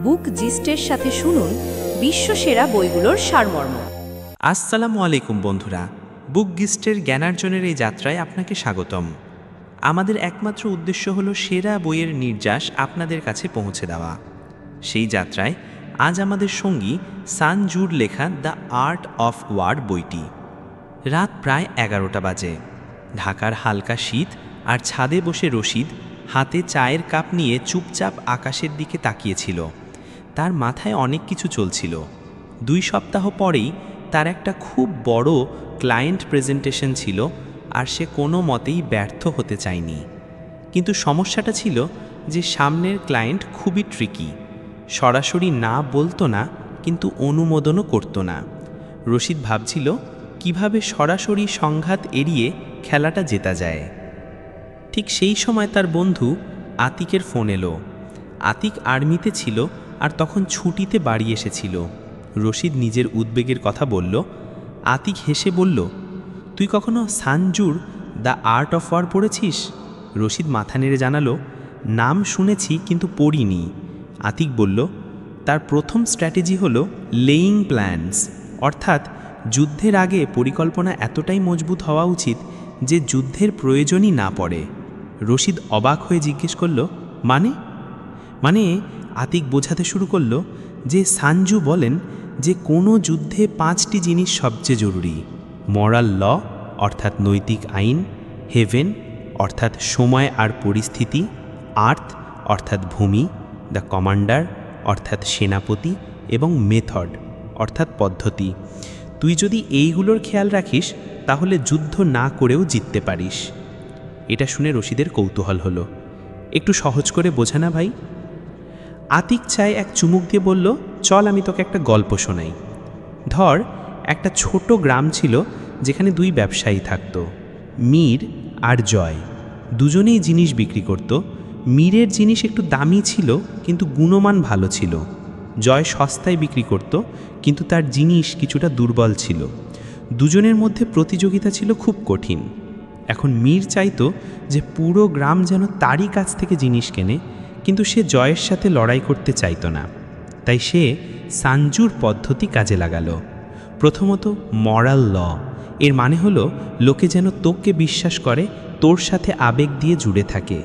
বুক জিস্টের সাথে শুনুন বিশ্বসেরা বইগুলোর সারমর্ম। আসসালামু আলাইকুম বন্ধুরা, বুক গিস্টের জ্ঞানার্জনের এই যাত্রায় আপনাকে স্বাগতম। আমাদের একমাত্র উদ্দেশ্য হলো সেরা বইয়ের নির্যাস আপনাদের কাছে পৌঁছে দেওয়া। সেই যাত্রায় আজ আমাদের সঙ্গী সান জুর লেখা দ্য আর্ট অফ ওয়ার বইটি। রাত প্রায় 11টা বাজে। ঢাকার হালকা শীত আর ছাদে বসে রশিদ হাতে চায়ের কাপ নিয়ে চুপচাপ আকাশের দিকে তাকিয়েছিল। তার মাথায় অনেক কিছু চলছিল। 2 সপ্তাহ পরেই তার একটা খুব বড় ক্লায়েন্ট প্রেজেন্টেশন ছিল, আর সে কোনো মতেই ব্যর্থ হতে চায়নি। কিন্তু সমস্যাটা ছিল যে সামনের ক্লায়েন্ট খুবই ট্রিকি। সরাসরি না বলতো না, কিন্তু অনুমোদনও করতো না। রশিদ ভাবছিল কিভাবে সরাসরি সংঘাত এড়িয়ে খেলাটা জেতা যায়। ঠিক সেই সময় তার বন্ধু আতিকের ফোন এলো। আতিক আর্মিতে ছিল আর তখন ছুটিতে বাড়ি এসেছিল। রশিদ নিজের উদ্বেগের কথা বলল। আতিক হেসে বলল, তুই কখনো সান জুর দ্য আর্ট অফ ওয়ার পড়েছিস? রশিদ মাথা নেড়ে জানালো, নাম শুনেছি কিন্তু পড়িনি। আতিক বলল, তার প্রথম স্ট্র্যাটেজি হলো লেইং প্ল্যানস, অর্থাৎ যুদ্ধের আগে পরিকল্পনা এতটাই মজবুত হওয়া উচিত যে যুদ্ধের প্রয়োজনই না পড়ে। রশিদ অবাক হয়ে জিজ্ঞেস করল, মানে আতিক বোঝাতে শুরু করল যে সানজু বলেন যে কোনো যুদ্ধে 5টি জিনিস সবচেয়ে জরুরি: মরাল ল অর্থাৎ নৈতিক আইন, হেভেন অর্থাৎ সময় আর পরিস্থিতি, আর্থ অর্থাৎ ভূমি, দ্য কমান্ডার অর্থাৎ সেনাপতি, এবং মেথড অর্থাৎ পদ্ধতি। তুই যদি এইগুলোর খেয়াল রাখিস তাহলে যুদ্ধ না করেও জিততে পারিস। এটা শুনে রশিদের কৌতূহল হলো। একটু সহজ করে বোঝা না ভাই। আতিক চায় এক চুমুক দিয়ে বলল, চল আমি তোকে একটা গল্প শোনাই। ধর, একটা ছোট গ্রাম ছিল যেখানে 2 ব্যবসায়ী থাকত, মীর আর জয়। দুজনেই জিনিস বিক্রি করত। মীরের জিনিস একটু দামি ছিল কিন্তু গুণমান ভালো ছিল। জয় সস্তায় বিক্রি করত কিন্তু তার জিনিস কিছুটা দুর্বল ছিল। দুজনের মধ্যে প্রতিযোগিতা ছিল খুব কঠিন। এখন মীর চাইতো যে পুরো গ্রাম যেন তারই কাছ থেকে জিনিস কেনে, কিন্তু সে জয়ের সাথে লড়াই করতে চাইতো না। তাই সে সানজুর পদ্ধতি কাজে লাগালো। প্রথমত মরাল ল, এর মানে হলো লোকে যেন তোকে বিশ্বাস করে, তোর সাথে আবেগ দিয়ে জুড়ে থাকে।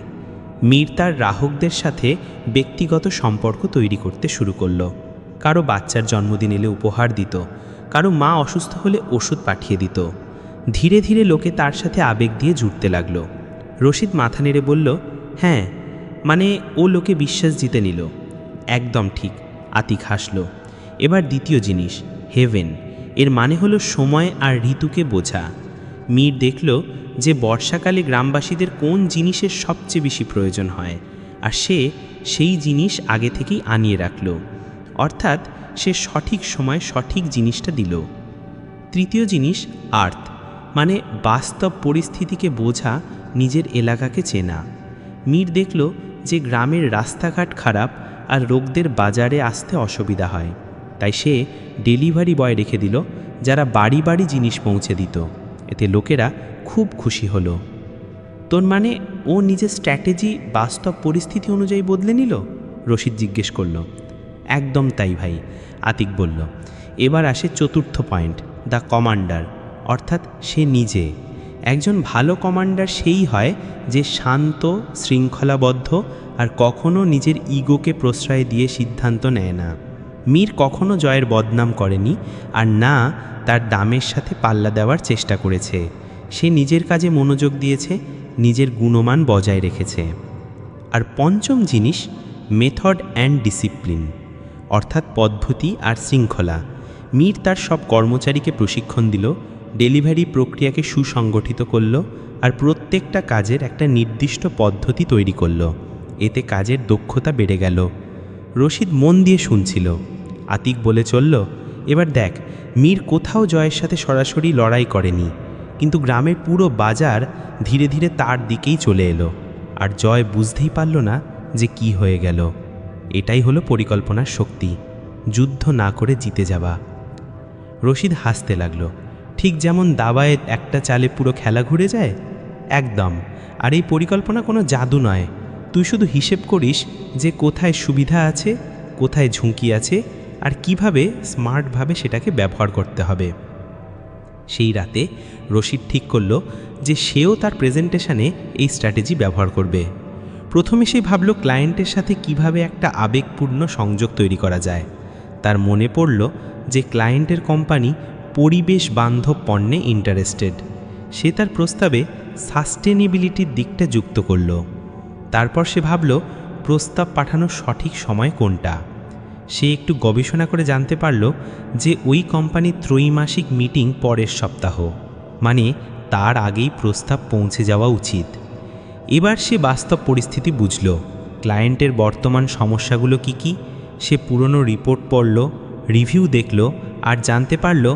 মীর তার গ্রাহকদের সাথে ব্যক্তিগত সম্পর্ক তৈরি করতে শুরু করলো। কারো বাচ্চার জন্মদিন এলে উপহার দিত, কারো মা অসুস্থ হলে ওষুধ পাঠিয়ে দিত। ধীরে ধীরে লোকে তার সাথে আবেগ দিয়ে জুড়তে লাগলো। রশিদ মাথা নেড়ে বলল, হ্যাঁ, মানে ও লোকে বিশ্বাস জিতে নিল। একদম ঠিক, আতিক হাসল। এবার দ্বিতীয় জিনিস, হেভেন, এর মানে হলো সময় আর ঋতুকে বোঝা। মীর দেখল যে বর্ষাকালে গ্রামবাসীদের কোন জিনিসের সবচেয়ে বেশি প্রয়োজন হয়, আর সে সেই জিনিস আগে থেকেই আনিয়ে রাখল। অর্থাৎ সে সঠিক সময় সঠিক জিনিসটা দিল। তৃতীয় জিনিস আর্থ, মানে বাস্তব পরিস্থিতিকে বোঝা, নিজের এলাকাকে চেনা। মীর দেখল যে গ্রামের রাস্তাঘাট খারাপ আর লোকদের বাজারে আসতে অসুবিধা হয়। তাই সে ডেলিভারি বয় রেখে দিল যারা বাড়ি বাড়ি জিনিস পৌঁছে দিত। এতে লোকেরা খুব খুশি হলো। তোর মানে ও নিজের স্ট্র্যাটেজি বাস্তব পরিস্থিতি অনুযায়ী বদলে নিল? রশিদ জিজ্ঞেস করল। একদম তাই ভাই, আতিক বলল। এবার আসে চতুর্থ পয়েন্ট, দ্য কমান্ডার, অর্থাৎ সে নিজে। একজন ভালো কমান্ডার সেই হয় যে শান্ত, শৃঙ্খলাবদ্ধ আর কখনো নিজের ইগোকে প্রশ্রয় দিয়ে সিদ্ধান্ত নেয় না। মীর কখনো জয়ের বদনাম করেনি, আর না তার দামের সাথে পাল্লা দেওয়ার চেষ্টা করেছে। সে নিজের কাজে মনোযোগ দিয়েছে, নিজের গুণমান বজায় রেখেছে। আর পঞ্চম জিনিস, মেথড অ্যান্ড ডিসিপ্লিন, অর্থাৎ পদ্ধতি আর শৃঙ্খলা। মীর তার সব কর্মচারীকে প্রশিক্ষণ দিল, ডেলিভারি প্রক্রিয়াকে সুসংগঠিত করল, আর প্রত্যেকটা কাজের একটা নির্দিষ্ট পদ্ধতি তৈরি করল। এতে কাজের দক্ষতা বেড়ে গেল। রশিদ মন দিয়ে শুনছিল। আতিক বলে চলল, এবার দেখ, মীর কোথাও জয়ের সাথে সরাসরি লড়াই করেনি, কিন্তু গ্রামের পুরো বাজার ধীরে ধীরে তার দিকেই চলে এলো, আর জয় বুঝতেই পারল না যে কি হয়ে গেল। এটাই হলো পরিকল্পনার শক্তি, যুদ্ধ না করে জিতে যাওয়া। রশিদ হাসতে লাগলো। ঠিক যেমন দাবায় একটা চালে পুরো খেলা ঘুরে যায়, একদম। আর এই পরিকল্পনা কোনো জাদু নয়। তুই শুধু হিসেব করিস যে কোথায় সুবিধা আছে কোথায় ঝুঁকি আছে আর কিভাবে স্মার্টভাবে সেটাকে ব্যবহার করতে হবে। সেই রাতে রশিদ ঠিক করল যে সেও তার প্রেজেন্টেশনে এই স্ট্র্যাটেজি ব্যবহার করবে। প্রথমে সে ভাবল ক্লায়েন্টের সাথে কিভাবে একটা আবেগপূর্ণ সংযোগ তৈরি করা যায়। তার মনে পড়ল যে ক্লায়েন্টের কোম্পানি পরিবেশ বান্ধব পণ্যে ইন্টারেস্টেড। সে তার প্রস্তাবে সাস্টেনেবিলিটির দিকটা যুক্ত করল। তারপর সে ভাবল প্রস্তাব পাঠানোর সঠিক সময় কোনটা। সে একটু গবেষণা করে জানতে পারল যে ওই কোম্পানির ত্রৈমাসিক মিটিং পরের সপ্তাহ, মানে তার আগেই প্রস্তাব পৌঁছে যাওয়া উচিত। এবার সে বাস্তব পরিস্থিতি বুঝল, ক্লায়েন্টের বর্তমান সমস্যাগুলো কি কি। সে পুরনো রিপোর্ট পড়ল, রিভিউ দেখল আর জানতে পারল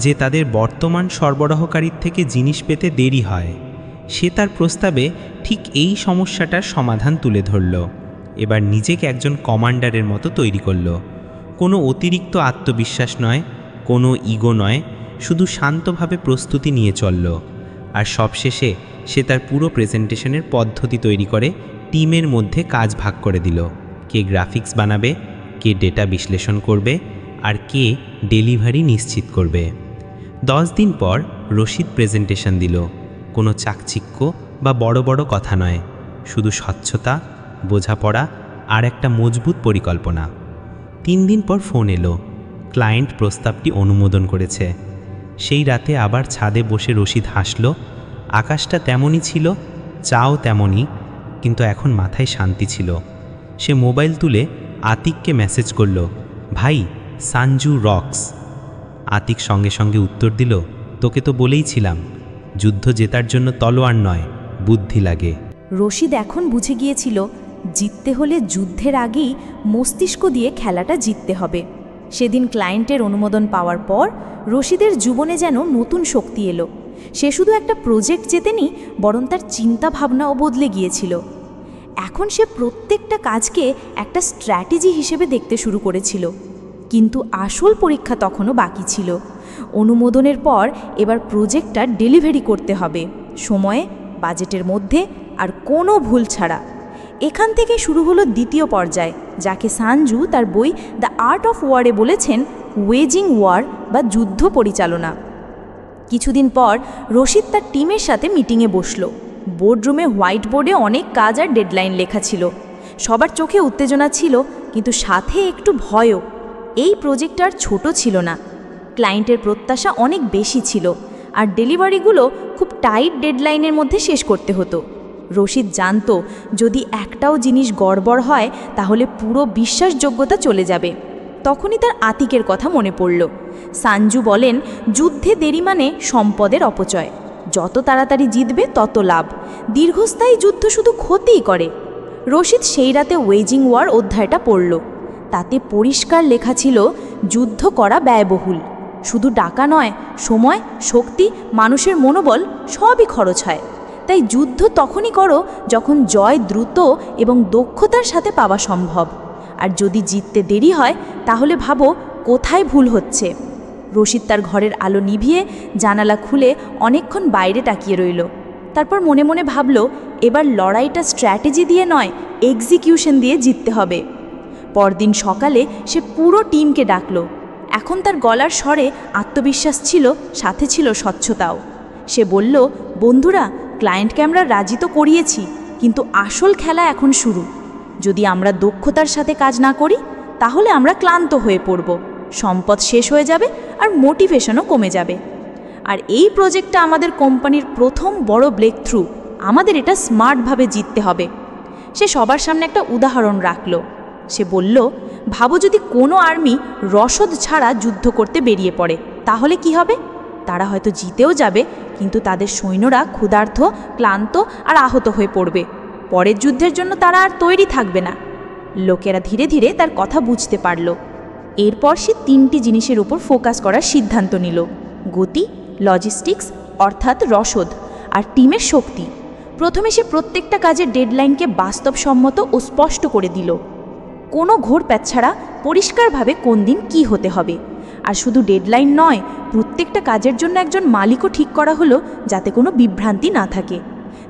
যে তাদের বর্তমান সরবরাহকারীর থেকে জিনিস পেতে দেরি হয়। সে তার প্রস্তাবে ঠিক এই সমস্যাটার সমাধান তুলে ধরল। এবার নিজেকে একজন কমান্ডারের মতো তৈরি করল। কোনো অতিরিক্ত আত্মবিশ্বাস নয়, কোনো ইগো নয়, শুধু শান্তভাবে প্রস্তুতি নিয়ে চলল। আর সবশেষে সে তার পুরো প্রেজেন্টেশনের পদ্ধতি তৈরি করে টিমের মধ্যে কাজ ভাগ করে দিল। কে গ্রাফিক্স বানাবে, কে ডেটা বিশ্লেষণ করবে, আর কে ডেলিভারি নিশ্চিত করবে। 10 দিন পর রশিদ প্রেজেন্টেশন দিল। কোনো চাকচিক্য বা বড় বড় কথা নয়, শুধু স্বচ্ছতা, বোঝাপড়া আর একটা মজবুত পরিকল্পনা। 3 দিন পর ফোন এলো, ক্লায়েন্ট প্রস্তাবটি অনুমোদন করেছে। সেই রাতে আবার ছাদে বসে রশিদ হাসল। আকাশটা তেমনই ছিল, চাও তেমনই, কিন্তু এখন মাথায় শান্তি ছিল। সে মোবাইল তুলে আতিককে মেসেজ করল, ভাই সানজু রক্স। আতিক সঙ্গে সঙ্গে উত্তর দিল, তোকে তো বলেইছিলাম, যুদ্ধ জেতার জন্য তলোয়ার নয়, বুদ্ধি লাগে। রশিদ এখন বুঝে গিয়েছিল জিততে হলে যুদ্ধের আগেই মস্তিষ্ক দিয়ে খেলাটা জিততে হবে। সেদিন ক্লায়েন্টের অনুমোদন পাওয়ার পর রশিদের জীবনে যেন নতুন শক্তি এলো। সে শুধু একটা প্রজেক্ট জেতেনি, বরং তার চিন্তা ভাবনাও বদলে গিয়েছিল। এখন সে প্রত্যেকটা কাজকে একটা স্ট্র্যাটেজি হিসেবে দেখতে শুরু করেছিল। কিন্তু আসল পরীক্ষা তখনও বাকি ছিল। অনুমোদনের পর এবার প্রজেক্টটা ডেলিভারি করতে হবে, সময়ে, বাজেটের মধ্যে, আর কোনো ভুল ছাড়া। এখান থেকে শুরু হলো দ্বিতীয় পর্যায়, যাকে সানজু তার বই দ্য আর্ট অফ ওয়ারে বলেছেন ওয়েজিং ওয়ার বা যুদ্ধ পরিচালনা। কিছুদিন পর রশিদ তার টিমের সাথে মিটিংয়ে বসল। বোর্ডরুমে হোয়াইট বোর্ডে অনেক কাজ আর ডেডলাইন লেখা ছিল। সবার চোখে উত্তেজনা ছিল, কিন্তু সাথে একটু ভয়ও। এই প্রজেক্ট আর ছোট ছিল না, ক্লায়েন্টের প্রত্যাশা অনেক বেশি ছিল, আর ডেলিভারিগুলো খুব টাইট ডেডলাইনের মধ্যে শেষ করতে হতো। রশিদ জানত যদি একটাও জিনিস গড়বড় হয় তাহলে পুরো বিশ্বাসযোগ্যতা চলে যাবে। তখনই তার আতিকের কথা মনে পড়ল। সানজু বলেন, যুদ্ধে দেরি মানে সম্পদের অপচয়। যত তাড়াতাড়ি জিতবে তত লাভ, দীর্ঘস্থায়ী যুদ্ধ শুধু ক্ষতিই করে। রশিদ সেই রাতে ওয়েজিং ওয়ার অধ্যায়টা পড়ল। তাতে পরিষ্কার লেখা ছিল যুদ্ধ করা ব্যয়বহুল। শুধু টাকা নয়, সময়, শক্তি, মানুষের মনোবল সবই খরচ হয়। তাই যুদ্ধ তখনই করো যখন জয় দ্রুত এবং দক্ষতার সাথে পাওয়া সম্ভব। আর যদি জিততে দেরি হয় তাহলে ভাবো কোথায় ভুল হচ্ছে। রশিদ তার ঘরের আলো নিভিয়ে জানালা খুলে অনেকক্ষণ বাইরে তাকিয়ে রইল। তারপর মনে মনে ভাবল, এবার লড়াইটা স্ট্র্যাটেজি দিয়ে নয়, এক্সিকিউশন দিয়ে জিততে হবে। পরদিন সকালে সে পুরো টিমকে ডাকল। এখন তার গলার স্বরে আত্মবিশ্বাস ছিল, সাথে ছিল স্বচ্ছতাও। সে বলল, বন্ধুরা, ক্লায়েন্টকে আমরা রাজি তো করিয়েছি, কিন্তু আসল খেলা এখন শুরু। যদি আমরা দক্ষতার সাথে কাজ না করি তাহলে আমরা ক্লান্ত হয়ে পড়ব, সম্পদ শেষ হয়ে যাবে আর মোটিভেশনও কমে যাবে। আর এই প্রজেক্টটা আমাদের কোম্পানির প্রথম বড় ব্রেক থ্রু, আমাদের এটা স্মার্টভাবে জিততে হবে। সে সবার সামনে একটা উদাহরণ রাখল। সে বলল, ভাবো যদি কোনো আর্মি রসদ ছাড়া যুদ্ধ করতে বেরিয়ে পড়ে, তাহলে কি হবে? তারা হয়তো জিতেও যাবে, কিন্তু তাদের সৈন্যরা ক্ষুধার্ত, ক্লান্ত আর আহত হয়ে পড়বে। পরের যুদ্ধের জন্য তারা আর তৈরি থাকবে না। লোকেরা ধীরে ধীরে তার কথা বুঝতে পারল। এরপর সে 3টি জিনিসের উপর ফোকাস করার সিদ্ধান্ত নিল: গতি, লজিস্টিক্স অর্থাৎ রসদ, আর টিমের শক্তি। প্রথমে সে প্রত্যেকটা কাজের ডেডলাইনকে বাস্তবসম্মত ও স্পষ্ট করে দিল। কোনো ঘোরপ্যাচ ছাড়া পরিষ্কারভাবে কোন দিন কী হতে হবে। আর শুধু ডেডলাইন নয়, প্রত্যেকটা কাজের জন্য একজন মালিকও ঠিক করা হলো, যাতে কোনো বিভ্রান্তি না থাকে।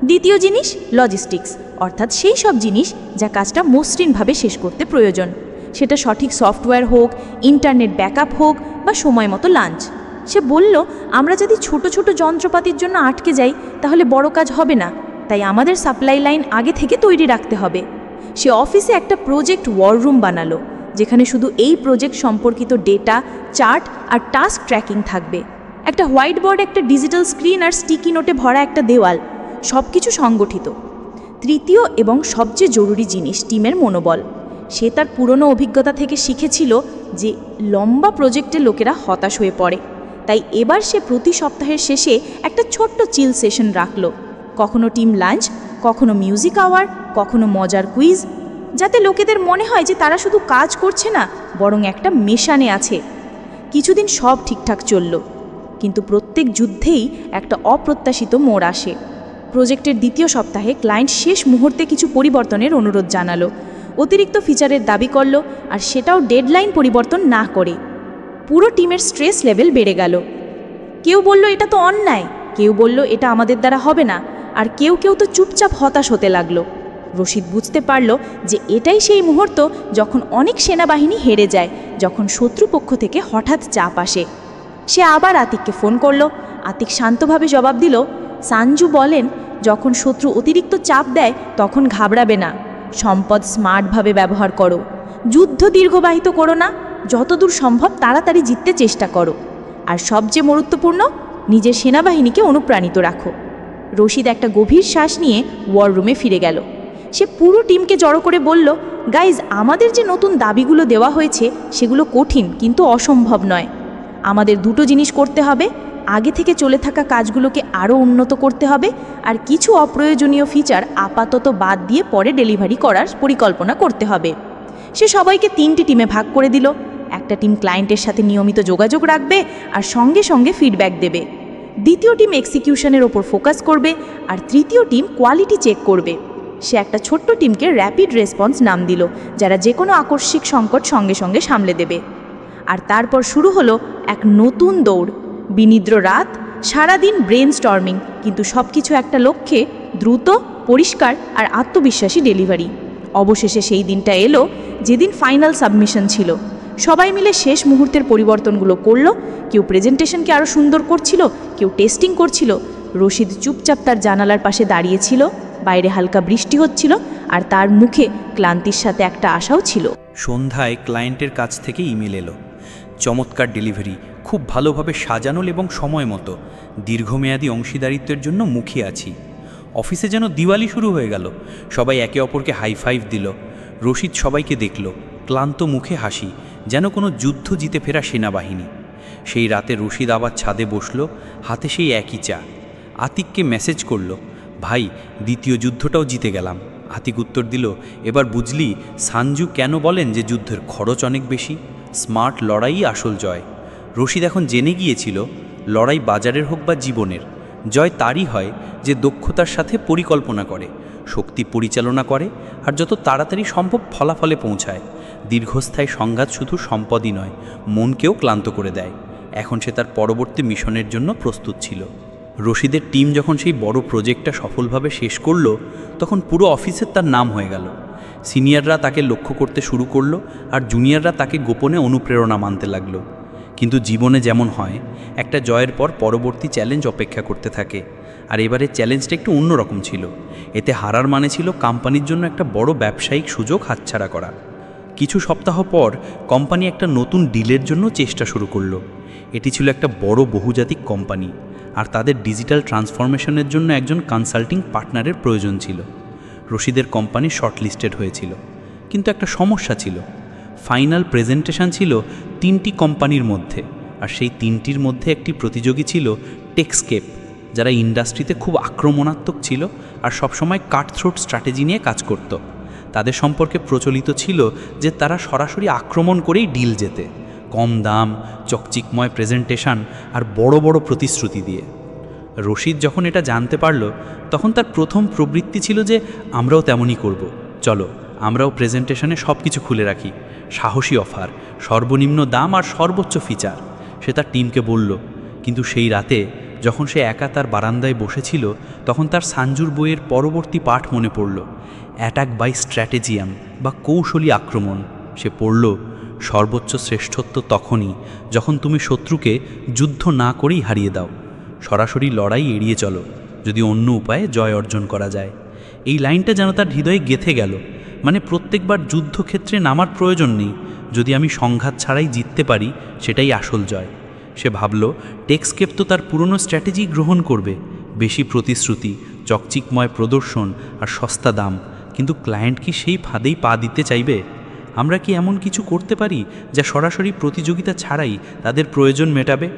দ্বিতীয় জিনিস লজিস্টিক্স, অর্থাৎ সেই সব জিনিস যা কাজটা মসৃণভাবে শেষ করতে প্রয়োজন। সেটা সঠিক সফটওয়্যার হোক, ইন্টারনেট ব্যাকআপ হোক বা সময় মতো লাঞ্চ। সে বলল, আমরা যদি ছোট ছোট যন্ত্রপাতির জন্য আটকে যাই তাহলে বড় কাজ হবে না, তাই আমাদের সাপ্লাই লাইন আগে থেকে তৈরি রাখতে হবে। সে অফিসে একটা প্রজেক্ট ওয়ার রুম বানালো, যেখানে শুধু এই প্রজেক্ট সম্পর্কিত ডেটা, চার্ট আর টাস্ক ট্র্যাকিং থাকবে। একটা হোয়াইট বোর্ড, একটা ডিজিটাল স্ক্রিন আর স্টিকি নোটে ভরা একটা দেওয়াল, সব কিছু সংগঠিত। তৃতীয় এবং সবচেয়ে জরুরি জিনিস, টিমের মনোবল। সে তার পুরনো অভিজ্ঞতা থেকে শিখেছিল যে লম্বা প্রজেক্টে লোকেরা হতাশ হয়ে পড়ে, তাই এবার সে প্রতি সপ্তাহের শেষে একটা ছোট্ট চিল সেশন রাখল। কখনো টিম লাঞ্চ, কখনো মিউজিক আওয়ার, কখনো মজার কুইজ, যাতে লোকেদের মনে হয় যে তারা শুধু কাজ করছে না, বরং একটা মিশনে আছে। কিছুদিন সব ঠিকঠাক চলল, কিন্তু প্রত্যেক যুদ্ধেই একটা অপ্রত্যাশিত মোড় আসে। প্রজেক্টের দ্বিতীয় সপ্তাহে ক্লায়েন্ট শেষ মুহূর্তে কিছু পরিবর্তনের অনুরোধ জানালো, অতিরিক্ত ফিচারের দাবি করল, আর সেটাও ডেডলাইন পরিবর্তন না করে। পুরো টিমের স্ট্রেস লেভেল বেড়ে গেল। কেউ বলল এটা তো অন্যায়, কেউ বলল এটা আমাদের দ্বারা হবে না, আর কেউ কেউ তো চুপচাপ হতাশ হতে লাগলো। রশিদ বুঝতে পারল যে এটাই সেই মুহূর্ত যখন অনেক সেনাবাহিনী হেরে যায়, যখন শত্রুপক্ষ থেকে হঠাৎ চাপ আসে। সে আবার আতিককে ফোন করল। আতিক শান্তভাবে জবাব দিল, সানজু বলেন, যখন শত্রু অতিরিক্ত চাপ দেয় তখন ঘাবড়াবে না, সম্পদ স্মার্টভাবে ব্যবহার করো, যুদ্ধ দীর্ঘবাহিত করো না, যতদূর সম্ভব তাড়াতাড়ি জিততে চেষ্টা করো, আর সবচেয়ে গুরুত্বপূর্ণ, নিজের সেনাবাহিনীকে অনুপ্রাণিত রাখো। রশিদ একটা গভীর শ্বাস নিয়ে ওয়ার রুমে ফিরে গেল। সে পুরো টিমকে জড়ো করে বলল, গাইজ, আমাদের যে নতুন দাবিগুলো দেওয়া হয়েছে সেগুলো কঠিন কিন্তু অসম্ভব নয়। আমাদের দুটো জিনিস করতে হবে, আগে থেকে চলে থাকা কাজগুলোকে আরও উন্নত করতে হবে, আর কিছু অপ্রয়োজনীয় ফিচার আপাতত বাদ দিয়ে পরে ডেলিভারি করার পরিকল্পনা করতে হবে। সে সবাইকে 3টি টিমে ভাগ করে দিল। একটা টিম ক্লায়েন্টের সাথে নিয়মিত যোগাযোগ রাখবে আর সঙ্গে সঙ্গে ফিডব্যাক দেবে। দ্বিতীয় টিম এক্সিকিউশনের ওপর ফোকাস করবে, আর তৃতীয় টিম কোয়ালিটি চেক করবে। সে একটা ছোট্ট টিমকে র্যাপিড রেসপন্স নাম দিল, যারা যে কোনো আকস্মিক সংকট সঙ্গে সঙ্গে সামলে দেবে। আর তারপর শুরু হলো এক নতুন দৌড়। বিনিদ্র রাত, সারাদিন ব্রেন স্টর্মিং, কিন্তু সব কিছু একটা লক্ষ্যে, দ্রুত, পরিষ্কার আর আত্মবিশ্বাসী ডেলিভারি। অবশেষে সেই দিনটা এলো যেদিন ফাইনাল সাবমিশন ছিল। সবাই মিলে শেষ মুহূর্তের পরিবর্তনগুলো করল। কেউ প্রেজেন্টেশনকে আরও সুন্দর করছিল, কেউ টেস্টিং করছিল। রশিদ চুপচাপ তার জানালার পাশে দাঁড়িয়েছিল। বাইরে হালকা বৃষ্টি হচ্ছিল, আর তার মুখে ক্লান্তির সাথে একটা আশাও ছিল। সন্ধ্যায় ক্লায়েন্টের কাছ থেকে ইমেল এলো, চমৎকার ডেলিভারি, খুব ভালোভাবে সাজানো এবং সময় মতো, দীর্ঘমেয়াদী অংশীদারিত্বের জন্য মুখিয়ে আছি। অফিসে যেন দিওয়ালি শুরু হয়ে গেল। সবাই একে অপরকে হাই ফাইভ দিল। রশিদ সবাইকে দেখল, ক্লান্ত মুখে হাসি, যেন কোনো যুদ্ধ জিতে ফেরা সেনাবাহিনী। সেই রাতে রশিদ আবার ছাদে বসল, হাতে সেই একই চা। আতিককে মেসেজ করল, ভাই, দ্বিতীয় যুদ্ধটাও জিতে গেলাম। আতিক উত্তর দিল, এবার বুঝলি সানজু কেন বলেন যে যুদ্ধের খরচ অনেক বেশি, স্মার্ট লড়াই আসল জয়। রশিদ এখন জেনে গিয়েছিল, লড়াই বাজারের হোক বা জীবনের, জয় তারই হয় যে দক্ষতার সাথে পরিকল্পনা করে, শক্তি পরিচালনা করে, আর যত তাড়াতাড়ি সম্ভব ফলাফলে পৌঁছায়। দীর্ঘস্থায়ী সংঘাত শুধু সম্পদই নয়, মনকেও ক্লান্ত করে দেয়। এখন সে তার পরবর্তী মিশনের জন্য প্রস্তুত ছিল। রশিদের টিম যখন সেই বড় প্রজেক্টটা সফলভাবে শেষ করল, তখন পুরো অফিসের তার নাম হয়ে গেল। সিনিয়ররা তাকে লক্ষ্য করতে শুরু করলো, আর জুনিয়ররা তাকে গোপনে অনুপ্রেরণা মানতে লাগলো। কিন্তু জীবনে যেমন হয়, একটা জয়ের পর পরবর্তী চ্যালেঞ্জ অপেক্ষা করতে থাকে। আর এবারে চ্যালেঞ্জটা একটু অন্যরকম ছিল। এতে হারার মানে ছিল কোম্পানির জন্য একটা বড় ব্যবসায়িক সুযোগ হাতছাড়া করা। কিছু সপ্তাহ পর কোম্পানি একটা নতুন ডিলের জন্য চেষ্টা শুরু করলো। এটি ছিল একটা বড় বহুজাতিক কোম্পানি, আর তাদের ডিজিটাল ট্রান্সফরমেশনের জন্য একজন কনসাল্টিং পার্টনারের প্রয়োজন ছিল। রশিদের কোম্পানি শর্টলিস্টেড হয়েছিল, কিন্তু একটা সমস্যা ছিল। ফাইনাল প্রেজেন্টেশন ছিল 3টি কোম্পানির মধ্যে, আর সেই 3টির মধ্যে একটি প্রতিযোগী ছিল টেকস্কেপ, যারা ইন্ডাস্ট্রিতে খুব আক্রমণাত্মক ছিল আর সবসময় কাটথ্রোট স্ট্র্যাটেজি নিয়ে কাজ করত। তাদের সম্পর্কে প্রচলিত ছিল যে তারা সরাসরি আক্রমণ করেই ডিল জেতে, কম দাম, চকচিকময় প্রেজেন্টেশন আর বড় বড় প্রতিশ্রুতি দিয়ে। রশিদ যখন এটা জানতে পারল, তখন তার প্রথম প্রবৃত্তি ছিল যে আমরাও তেমনই করব, চলো আমরাও প্রেজেন্টেশনে সব কিছু খুলে রাখি, সাহসী অফার, সর্বনিম্ন দাম আর সর্বোচ্চ ফিচার। সে তার টিমকে বলল। কিন্তু সেই রাতে যখন সে একা তার বারান্দায় বসেছিল, তখন তার সানজুর বইয়ের পরবর্তী পাঠ মনে পড়ল, অ্যাটাক বাই স্ট্র্যাটেজিয়াম বা কৌশলী আক্রমণ। সে পড়ল, সর্বোচ্চ শ্রেষ্ঠত্ব তখনই যখন তুমি শত্রুকে যুদ্ধ না করেই হারিয়ে দাও। সরাসরি লড়াই এড়িয়ে চলো যদি অন্য উপায়ে জয় অর্জন করা যায়। এই লাইনটা যেন তার হৃদয়ে গেঁথে গেল। মানে প্রত্যেকবার যুদ্ধক্ষেত্রে নামার প্রয়োজন নেই, যদি আমি সংঘাত ছাড়াই জিততে পারি সেটাই আসল জয়। সে ভাবল, টেকস্কেপ তো তার পুরনো স্ট্র্যাটেজি গ্রহণ করবে, বেশি প্রতিশ্রুতি, চকচিকময় প্রদর্শন আর সস্তা দাম। কিন্তু ক্লায়েন্ট কি সেই ফাঁদেই পা দিতে চাইবে? আমরা কি এমন কিছু করতে পারি যা সরাসরি প্রতিযোগিতা ছাড়াই তাদের প্রয়োজন মেটাবে?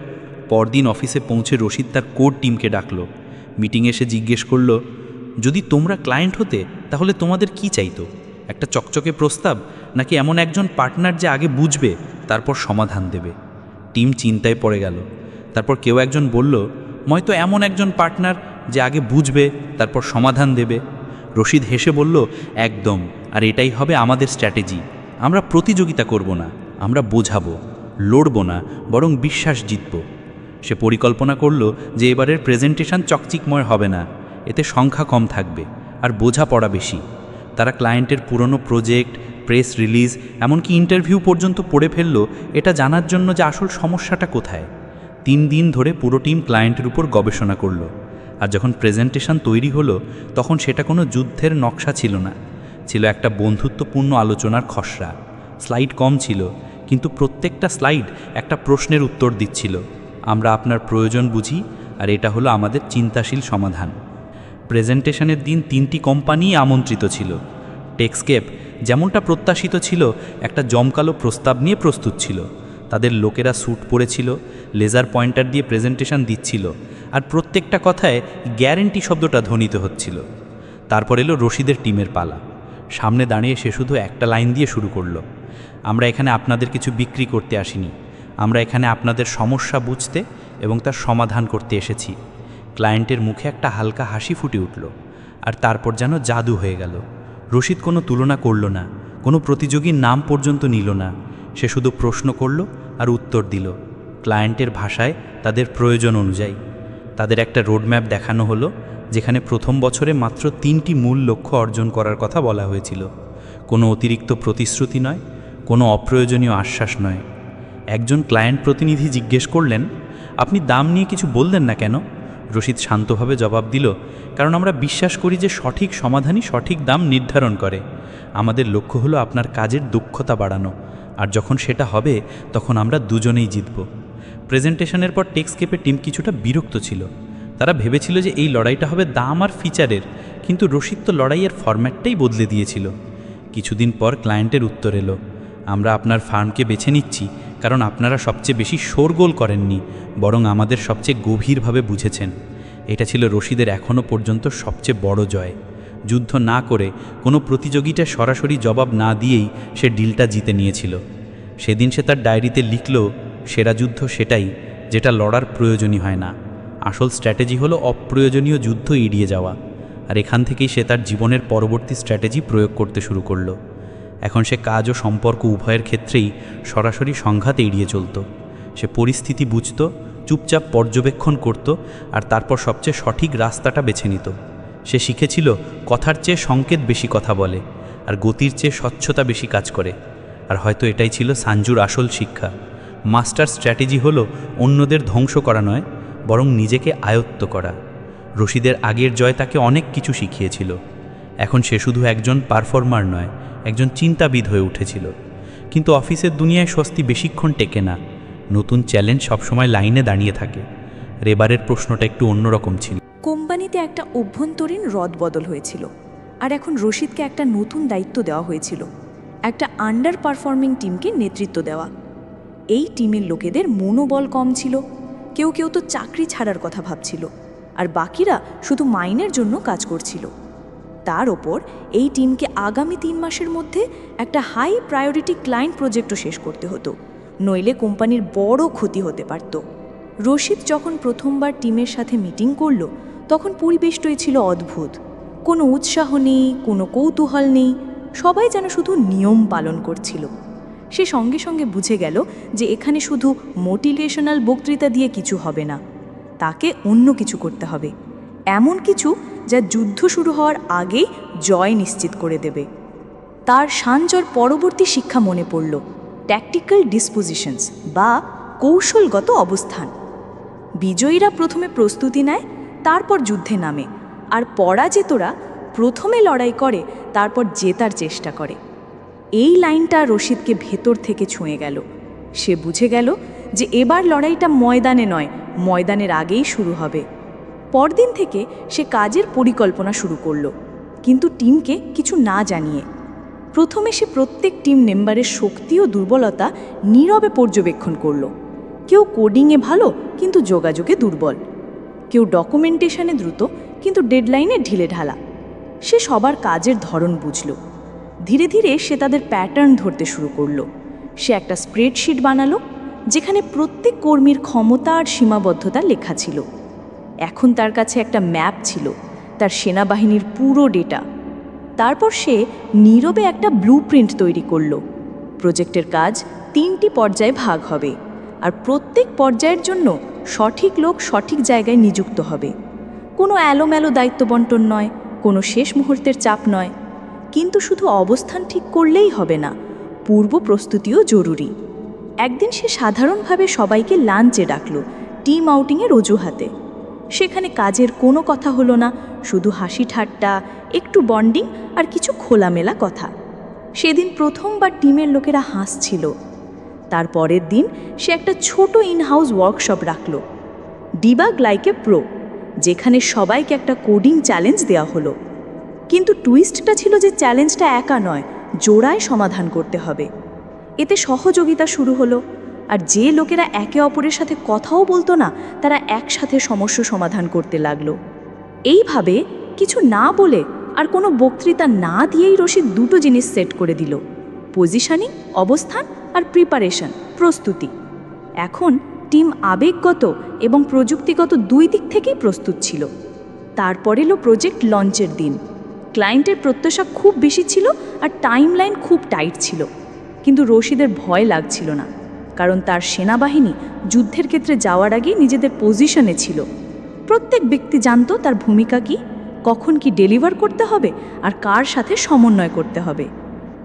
পরদিন অফিসে পৌঁছে রশিদ তার কোর টিমকে ডাকল। মিটিংয়ে এসে জিজ্ঞেস করল, যদি তোমরা ক্লায়েন্ট হতে তাহলে তোমাদের কি চাইতো? একটা চকচকে প্রস্তাব, নাকি এমন একজন পার্টনার যে আগে বুঝবে তারপর সমাধান দেবে? টিম চিন্তায় পড়ে গেল। তারপর কেউ একজন বলল, হয়তো এমন একজন পার্টনার যে আগে বুঝবে তারপর সমাধান দেবে। রশিদ হেসে বলল, একদম, আর এটাই হবে আমাদের স্ট্র্যাটেজি। আমরা প্রতিযোগিতা করব না, আমরা বোঝাবো, লড়ব না, বরং বিশ্বাস জিতব। সে পরিকল্পনা করল যে এবারের প্রেজেন্টেশন চকচিকময় হবে না, এতে সংখ্যা কম থাকবে আর বোঝাপড়া বেশি। তারা ক্লায়েন্টের পুরনো প্রজেক্ট, প্রেস রিলিজ, এমনকি ইন্টারভিউ পর্যন্ত পড়ে ফেলল এটা জানার জন্য যে আসল সমস্যাটা কোথায়। 3 দিন ধরে পুরো টিম ক্লায়েন্টের উপর গবেষণা করল। আর যখন প্রেজেন্টেশন তৈরি হলো তখন সেটা কোনো যুদ্ধের নকশা ছিল না, ছিল একটা বন্ধুত্বপূর্ণ আলোচনার খসড়া। স্লাইড কম ছিল, কিন্তু প্রত্যেকটা স্লাইড একটা প্রশ্নের উত্তর দিচ্ছিল। আমরা আপনার প্রয়োজন বুঝি, আর এটা হলো আমাদের চিন্তাশীল সমাধান। প্রেজেন্টেশনের দিন 3টি কোম্পানি আমন্ত্রিত ছিল। টেকস্কেপ যেমনটা প্রত্যাশিত ছিল একটা জমকালো প্রস্তাব নিয়ে প্রস্তুত ছিল। তাদের লোকেরা স্যুট পরেছিল, লেজার পয়েন্টার দিয়ে প্রেজেন্টেশন দিচ্ছিল, আর প্রত্যেকটা কথায় গ্যারেন্টি শব্দটা ধ্বনিত হচ্ছিল। তারপর এলো রশিদের টিমের পালা। সামনে দাঁড়িয়ে সে শুধু একটা লাইন দিয়ে শুরু করলো, আমরা এখানে আপনাদের কিছু বিক্রি করতে আসিনি, আমরা এখানে আপনাদের সমস্যা বুঝতে এবং তার সমাধান করতে এসেছি। ক্লায়েন্টের মুখে একটা হালকা হাসি ফুটে উঠল, আর তারপর যেন জাদু হয়ে গেল। রশিদ কোনো তুলনা করল না, কোনো প্রতিযোগীর নাম পর্যন্ত নিল না। সে শুধু প্রশ্ন করল আর উত্তর দিল, ক্লায়েন্টের ভাষায়, তাদের প্রয়োজন অনুযায়ী। তাদের একটা রোডম্যাপ দেখানো হলো, যেখানে প্রথম বছরে মাত্র 3টি মূল লক্ষ্য অর্জন করার কথা বলা হয়েছিল। কোনো অতিরিক্ত প্রতিশ্রুতি নয়, কোনো অপ্রয়োজনীয় আশ্বাস নয়। একজন ক্লায়েন্ট প্রতিনিধি জিজ্ঞেস করলেন, আপনি দাম নিয়ে কিছু বললেন না কেন? রশিদ শান্তভাবে জবাব দিল, কারণ আমরা বিশ্বাস করি যে সঠিক সমাধানই সঠিক দাম নির্ধারণ করে। আমাদের লক্ষ্য হলো আপনার কাজের দক্ষতা বাড়ানো, আর যখন সেটা হবে তখন আমরা দুজনেই জিতব। প্রেজেন্টেশনের পর টেকস্কেপের টিম কিছুটা বিরক্ত ছিল। তারা ভেবেছিল যে এই লড়াইটা হবে দাম আর ফিচারের, কিন্তু রশিদ তো লড়াইয়ের ফরম্যাটটাই বদলে দিয়েছিল। কিছুদিন পর ক্লায়েন্টের উত্তর এলো, আমরা আপনার ফার্মকে বেছে নিচ্ছি কারণ আপনারা সবচেয়ে বেশি শোরগোল করেননি, বরং আমাদের সবচেয়ে গভীরভাবে বুঝেছেন। এটা ছিল রশিদের এখনও পর্যন্ত সবচেয়ে বড় জয়। যুদ্ধ না করে, কোনো প্রতিযোগিতা সরাসরি জবাব না দিয়েই সে ডিলটা জিতে নিয়েছিল। সেদিন সে তার ডায়েরিতে লিখল, সেরা যুদ্ধ সেটাই যেটা লড়ার প্রয়োজনই হয় না। আসল স্ট্র্যাটেজি হলো অপ্রয়োজনীয় যুদ্ধ এড়িয়ে যাওয়া। আর এখান থেকেই সে তার জীবনের পরবর্তী স্ট্র্যাটেজি প্রয়োগ করতে শুরু করলো। এখন সে কাজ ও সম্পর্ক উভয়ের ক্ষেত্রেই সরাসরি সংঘাত এড়িয়ে চলত। সে পরিস্থিতি বুঝত, চুপচাপ পর্যবেক্ষণ করত, আর তারপর সবচেয়ে সঠিক রাস্তাটা বেছে নিত। সে শিখেছিল কথার চেয়ে সংকেত বেশি কথা বলে, আর গতির চেয়ে স্বচ্ছতা বেশি কাজ করে। আর হয়তো এটাই ছিল সাঞ্জুর আসল শিক্ষা। মাস্টার স্ট্র্যাটেজি হলো অন্যদের ধ্বংস করা নয়, বরং নিজেকে আয়ত্ত করা। রশিদের আগের জয় তাকে অনেক কিছু শিখিয়েছিল। এখন সে শুধু একজন পারফর্মার নয়, একজন চিন্তাবিদ হয়ে উঠেছিল। কিন্তু অফিসের দুনিয়ায় স্বস্তি বেশিক্ষণ টেকে না। নতুন চ্যালেঞ্জ সবসময় লাইনে দাঁড়িয়ে থাকে। এবারের প্রশ্নটা একটু অন্যরকম ছিল। কোম্পানিতে একটা অভ্যন্তরীণ রদবদল হয়েছিল, আর এখন রশিদকে একটা নতুন দায়িত্ব দেওয়া হয়েছিল, একটা আন্ডার পারফর্মিং টিমকে নেতৃত্ব দেওয়া। এই টিমের লোকেদের মনোবল কম ছিল, কেউ কেউ তো চাকরি ছাড়ার কথা ভাবছিল, আর বাকিরা শুধু মাইনের জন্য কাজ করছিল। তার ওপর এই টিমকে আগামী 3 মাসের মধ্যে একটা হাই প্রায়োরিটি ক্লায়েন্ট প্রজেক্টও শেষ করতে হতো, নইলে কোম্পানির বড় ক্ষতি হতে পারত। রশিদ যখন প্রথমবার টিমের সাথে মিটিং করল, তখন পরিবেশটাই ছিল অদ্ভুত। কোনো উৎসাহ নেই, কোনো কৌতূহল নেই, সবাই যেন শুধু নিয়ম পালন করছিল। সে সঙ্গে সঙ্গে বুঝে গেল যে এখানে শুধু মোটিভেশনাল বক্তৃতা দিয়ে কিছু হবে না, তাকে অন্য কিছু করতে হবে, এমন কিছু যা যুদ্ধ শুরু হওয়ার আগেই জয় নিশ্চিত করে দেবে। তার সাঞ্জর পরবর্তী শিক্ষা মনে পড়ল, ট্যাকটিক্যাল ডিসপোজিশনস বা কৌশলগত অবস্থান। বিজয়ীরা প্রথমে প্রস্তুতি নেয়, তারপর যুদ্ধে নামে, আর পরাজিতরা প্রথমে লড়াই করে, তারপর জেতার চেষ্টা করে। এই লাইনটা রশিদকে ভেতর থেকে ছুঁয়ে গেল। সে বুঝে গেল যে এবার লড়াইটা ময়দানে নয়, ময়দানের আগেই শুরু হবে। পরদিন থেকে সে কাজের পরিকল্পনা শুরু করল, কিন্তু টিমকে কিছু না জানিয়ে। প্রথমে সে প্রত্যেক টিম মেম্বারের শক্তি ও দুর্বলতা নীরবে পর্যবেক্ষণ করল। কেউ কোডিংয়ে ভালো কিন্তু যোগাযোগে দুর্বল, কেউ ডকুমেন্টেশনে দ্রুত কিন্তু ডেডলাইনে ঢিলেঢালা। সে সবার কাজের ধরন বুঝল। ধীরে ধীরে সে তাদের প্যাটার্ন ধরতে শুরু করল। সে একটা স্প্রেডশিট বানালো যেখানে প্রত্যেক কর্মীর ক্ষমতা আর সীমাবদ্ধতা লেখা ছিল। এখন তার কাছে একটা ম্যাপ ছিল, তার সেনাবাহিনীর পুরো ডেটা। তারপর সে নীরবে একটা ব্লুপ্রিন্ট তৈরি করল। প্রজেক্টের কাজ 3টি পর্যায়ে ভাগ হবে, আর প্রত্যেক পর্যায়ের জন্য সঠিক লোক সঠিক জায়গায় নিযুক্ত হবে। কোনো এলোমেলো দায়িত্ব বণ্টন নয়, কোনো শেষ মুহূর্তের চাপ নয়। কিন্তু শুধু অবস্থান ঠিক করলেই হবে না, পূর্ব প্রস্তুতিও জরুরি। একদিন সে সাধারণভাবে সবাইকে লাঞ্চে ডাকল, টিম আউটিংয়ের অজুহাতে। সেখানে কাজের কোনো কথা হলো না, শুধু হাসি ঠাট্টা, একটু বন্ডিং আর কিছু খোলামেলা কথা। সেদিন প্রথমবার টিমের লোকেরা হাসছিল। তার পরের দিন সে একটা ছোট ইনহাউস ওয়ার্কশপ রাখল, ডিবাগ লাইক এ প্রো, যেখানে সবাইকে একটা কোডিং চ্যালেঞ্জ দেওয়া হলো। কিন্তু টুইস্টটা ছিল যে চ্যালেঞ্জটা একা নয়, জোড়ায় সমাধান করতে হবে। এতে সহযোগিতা শুরু হলো, আর যে লোকেরা একে অপরের সাথে কথাও বলতো না, তারা একসাথে সমস্যা সমাধান করতে লাগলো। এইভাবে কিছু না বলে আর কোনো বক্তৃতা না দিয়েই রশিদ 2টো জিনিস সেট করে দিল: পজিশনিং অবস্থান আর প্রিপারেশন প্রস্তুতি। এখন টিম আবেগগত এবং প্রযুক্তিগত 2 দিক থেকেই প্রস্তুত ছিল। তারপর এলো প্রজেক্ট লঞ্চের দিন। ক্লায়েন্টের প্রত্যাশা খুব বেশি ছিল আর টাইমলাইন খুব টাইট ছিল, কিন্তু রশিদের ভয় লাগছিল না, কারণ তার সেনাবাহিনী যুদ্ধের ক্ষেত্রে যাওয়ার আগে নিজেদের পজিশনে ছিল। প্রত্যেক ব্যক্তি জানতো তার ভূমিকা কি, কখন কি ডেলিভার করতে হবে আর কার সাথে সমন্বয় করতে হবে।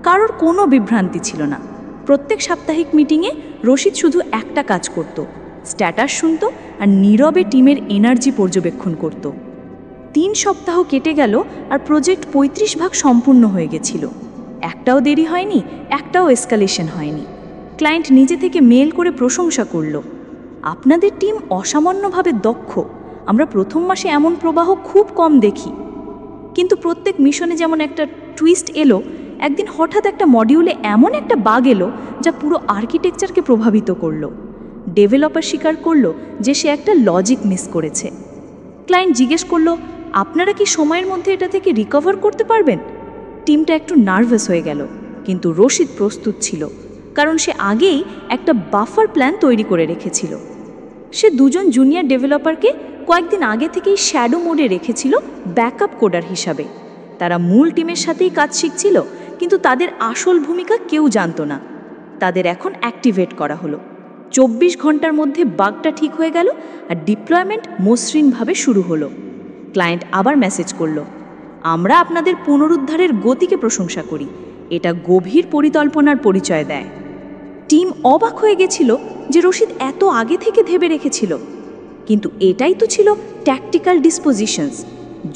কারোর কোনো বিভ্রান্তি ছিল না। প্রত্যেক সাপ্তাহিক মিটিংয়ে রশিদ শুধু একটা কাজ করত, স্ট্যাটাস শুনত আর নীরবে টিমের এনার্জি পর্যবেক্ষণ করত। 3 সপ্তাহ কেটে গেল আর প্রজেক্ট 35% সম্পূর্ণ হয়ে গেছিল। একটাও দেরি হয়নি, একটাও এসকালেশন হয়নি। ক্লায়েন্ট নিজে থেকে মেল করে প্রশংসা করল, আপনাদের টিম অসামান্যভাবে দক্ষ, আমরা প্রথম মাসে এমন প্রবাহ খুব কম দেখি। কিন্তু প্রত্যেক মিশনে যেমন একটা টুইস্ট এলো, একদিন হঠাৎ একটা মডিউলে এমন একটা বাগ এলো যা পুরো আর্কিটেকচারকে প্রভাবিত করলো। ডেভেলপার স্বীকার করলো যে সে একটা লজিক মিস করেছে। ক্লায়েন্ট জিজ্ঞেস করলো, আপনারা কি সময়ের মধ্যে এটা থেকে রিকভার করতে পারবেন? টিমটা একটু নার্ভাস হয়ে গেল, কিন্তু রশিদ প্রস্তুত ছিল, কারণ সে আগেই একটা বাফার প্ল্যান তৈরি করে রেখেছিল। সে 2জন জুনিয়র ডেভেলপারকে কয়েকদিন আগে থেকেই শ্যাডো মোডে রেখেছিল ব্যাকআপ কোডার হিসাবে। তারা মূল টিমের সাথেই কাজ শিখছিল, কিন্তু তাদের আসল ভূমিকা কেউ জানতো না। তাদের এখন অ্যাক্টিভেট করা হলো। 24 ঘন্টার মধ্যে বাগটা ঠিক হয়ে গেল আর ডিপ্লয়মেন্ট মসৃণভাবে শুরু হলো। ক্লায়েন্ট আবার মেসেজ করলো, আমরা আপনাদের পুনরুদ্ধারের গতিকে প্রশংসা করি, এটা গভীর পরিকল্পনার পরিচয় দেয়। টিম অবাক হয়ে গেছিল যে রশিদ এত আগে থেকে ভেবে রেখেছিল। কিন্তু এটাই তো ছিল ট্যাকটিক্যাল ডিসপোজিশনস।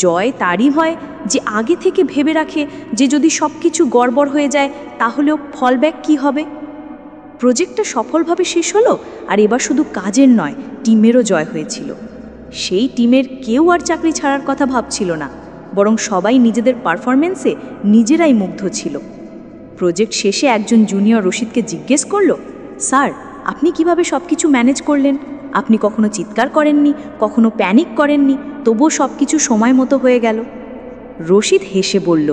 জয় তারই হয় যে আগে থেকে ভেবে রাখে যে যদি সব কিছু গড়বড় হয়ে যায় তাহলেও ফলব্যাক কী হবে। প্রজেক্টটা সফলভাবে শেষ হলো, আর এবার শুধু কাজের নয়, টিমেরও জয় হয়েছিল। সেই টিমের কেউ আর চাকরি ছাড়ার কথা ভাবছিল না, বরং সবাই নিজেদের পারফরমেন্সে নিজেরাই মুগ্ধ ছিল। প্রজেক্ট শেষে একজন জুনিয়র রশিদকে জিজ্ঞেস করলো, স্যার আপনি কিভাবে সব কিছু ম্যানেজ করলেন? আপনি কখনো চিৎকার করেননি, কখনো প্যানিক করেননি, তবুও সব কিছু সময় মতো হয়ে গেল। রশিদ হেসে বলল,